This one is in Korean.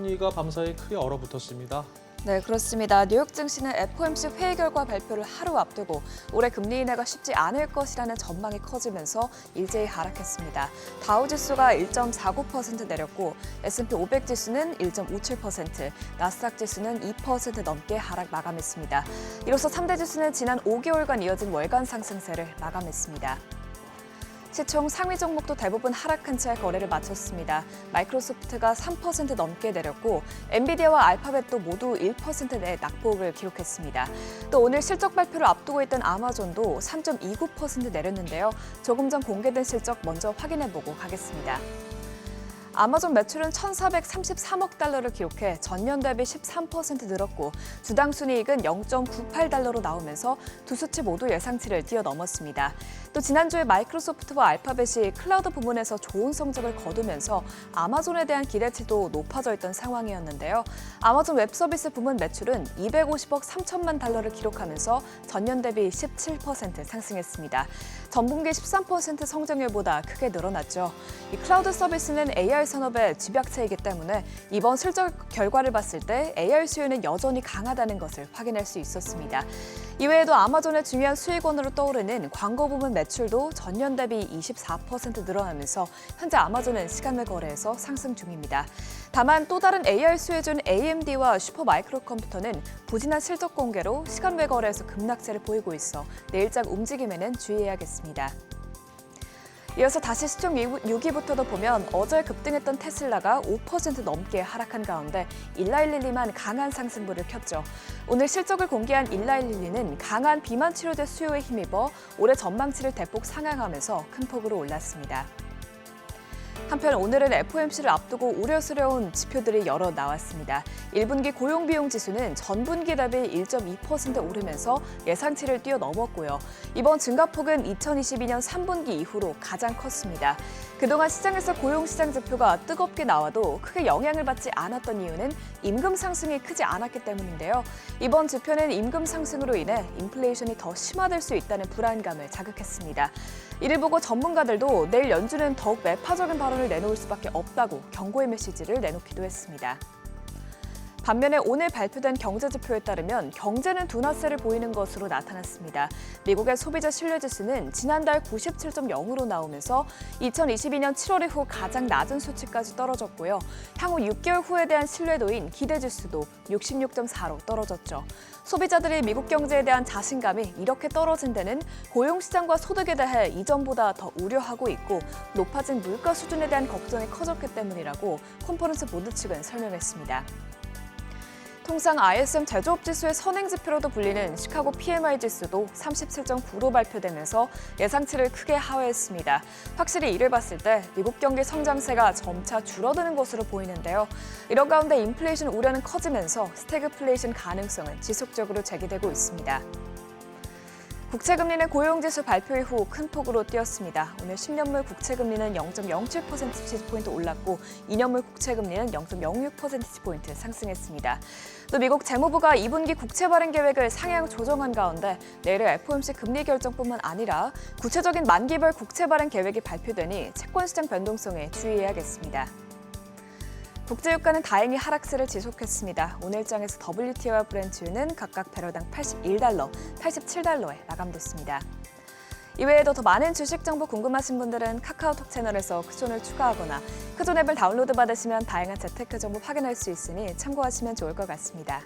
순위가 밤사이 크게 얼어붙었습니다. 네, 그렇습니다. 뉴욕 증시는 FOMC 회의 결과 발표를 하루 앞두고 올해 금리 인하가 쉽지 않을 것이라는 전망이 커지면서 일제히 하락했습니다. 다우 지수가 1.49% 내렸고 S&P 500 지수는 1.57%, 나스닥 지수는 2% 넘게 하락 마감했습니다. 이로써 3대 지수는 지난 5개월간 이어진 월간 상승세를 마감했습니다. 시총 상위 종목도 대부분 하락한 채 거래를 마쳤습니다. 마이크로소프트가 3% 넘게 내렸고 엔비디아와 알파벳도 모두 1%내 낙폭을 기록했습니다. 또 오늘 실적 발표를 앞두고 있던 아마존도 3.29% 내렸는데요. 조금 전 공개된 실적 먼저 확인해보고 가겠습니다. 아마존 매출은 1,433억 달러를 기록해 전년 대비 13% 늘었고 주당 순이익은 0.98달러로 나오면서 두 수치 모두 예상치를 뛰어넘었습니다. 또 지난주에 마이크로소프트와 알파벳이 클라우드 부문에서 좋은 성적을 거두면서 아마존에 대한 기대치도 높아져 있던 상황이었는데요. 아마존 웹서비스 부문 매출은 250억 3천만 달러를 기록하면서 전년 대비 17% 상승했습니다. 전분기 13% 성장률보다 크게 늘어났죠. 이 클라우드 서비스는 AR 산업의 집약체이기 때문에 이번 실적 결과를 봤을 때 AR 수요는 여전히 강하다는 것을 확인할 수 있었습니다. 이외에도 아마존의 중요한 수익원으로 떠오르는 광고 부문 매출도 전년 대비 24% 늘어나면서 현재 아마존은 시간외 거래에서 상승 중입니다. 다만 또 다른 AR 수혜주인 AMD와 슈퍼마이크로 컴퓨터는 부진한 실적 공개로 시간외 거래에서 급락세를 보이고 있어 내일장 움직임에는 주의해야겠습니다. 이어서 다시 시총 6위부터도 보면 어제 급등했던 테슬라가 5% 넘게 하락한 가운데 일라일릴리만 강한 상승불을 켰죠. 오늘 실적을 공개한 일라일릴리는 강한 비만 치료제 수요에 힘입어 올해 전망치를 대폭 상향하면서 큰 폭으로 올랐습니다. 한편 오늘은 FOMC를 앞두고 우려스러운 지표들이 여러 나왔습니다. 1분기 고용비용지수는 전분기 대비 1.2% 오르면서 예상치를 뛰어넘었고요. 이번 증가폭은 2022년 3분기 이후로 가장 컸습니다. 그동안 시장에서 고용시장 지표가 뜨겁게 나와도 크게 영향을 받지 않았던 이유는 임금 상승이 크지 않았기 때문인데요. 이번 지표는 임금 상승으로 인해 인플레이션이 더 심화될 수 있다는 불안감을 자극했습니다. 이를 보고 전문가들도 내일 연준은 더욱 매파적인 발언을 내놓을 수밖에 없다고 경고의 메시지를 내놓기도 했습니다. 반면에 오늘 발표된 경제지표에 따르면 경제는 둔화세를 보이는 것으로 나타났습니다. 미국의 소비자 신뢰지수는 지난달 97.0으로 나오면서 2022년 7월 이후 가장 낮은 수치까지 떨어졌고요. 향후 6개월 후에 대한 신뢰도인 기대지수도 66.4로 떨어졌죠. 소비자들이 미국 경제에 대한 자신감이 이렇게 떨어진 데는 고용시장과 소득에 대해 이전보다 더 우려하고 있고 높아진 물가 수준에 대한 걱정이 커졌기 때문이라고 컨퍼런스 보드 측은 설명했습니다. 통상 ISM 제조업 지수의 선행지표로도 불리는 시카고 PMI 지수도 37.9로 발표되면서 예상치를 크게 하회했습니다. 확실히 이를 봤을 때 미국 경기 성장세가 점차 줄어드는 것으로 보이는데요. 이런 가운데 인플레이션 우려는 커지면서 스태그플레이션 가능성은 지속적으로 제기되고 있습니다. 국채금리는 고용지수 발표 이후 큰 폭으로 뛰었습니다. 오늘 10년물 국채금리는 0.07%포인트 올랐고 2년물 국채금리는 0.06%포인트 상승했습니다. 또 미국 재무부가 2분기 국채 발행 계획을 상향 조정한 가운데 내일 FOMC 금리 결정뿐만 아니라 구체적인 만기별 국채 발행 계획이 발표되니 채권시장 변동성에 주의해야겠습니다. 국제유가는 다행히 하락세를 지속했습니다. 오늘 장에서 WTI와 브렌트유는 각각 배럴당 81달러, 87달러에 마감됐습니다. 이외에도 더 많은 주식 정보 궁금하신 분들은 카카오톡 채널에서 크존을 추가하거나 크존 앱을 다운로드 받으시면 다양한 재테크 정보 확인할 수 있으니 참고하시면 좋을 것 같습니다.